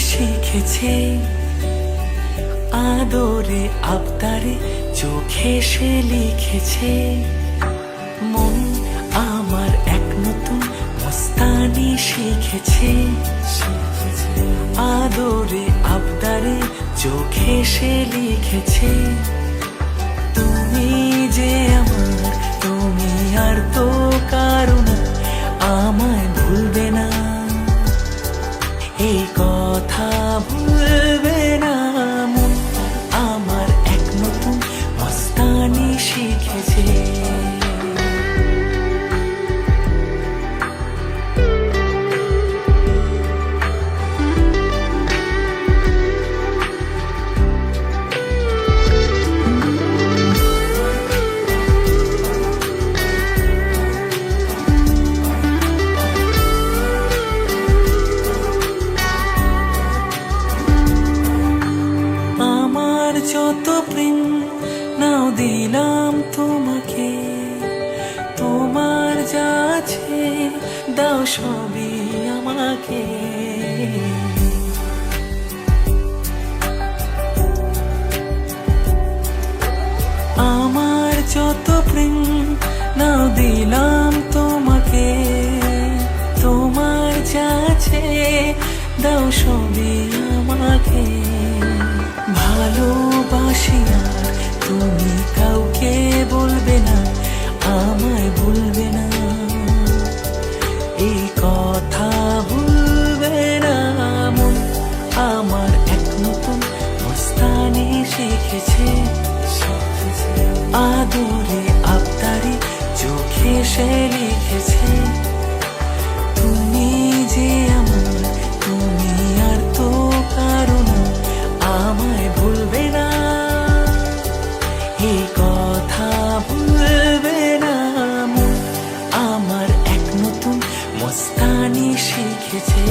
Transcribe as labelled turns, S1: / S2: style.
S1: শিখেছে, আদরে আবদারে চোখে সে লিখেছে। মন আমার এক নতুন মস্তানি শিখেছে, আদরে আবদারে চোখে সে লিখেছে। তুমি যে আমার, তুমি আর তো কারো না, আমায় ভুলবে না, এই কথা ভুলবে না। মন আমার এক নতুন মস্তানি শিখেছে। যত প্রেম নাও দিলাম তোমাকে, তোমার যা আছে দাও সবই আমাকে। আমার যত প্রেম নাও দিলাম তোমাকে, তোমার যা আছে দাও সবই আমাকে। ভালোবাসি আর তুমি কাউকে বলবে না, আমায় ভুলবে না, এই কথা ভুলবে না। মন আমার এক নতুন মস্তানি শিখেছে, আদরে আবদারে চোখে সে লিখেছে। তুমি যে আমার, তুমি আর তো কারো না, আমায় ভুলবে না, এই কথা ভুলবে না। মন আমার এক নতুন মস্তানি শিখেছে।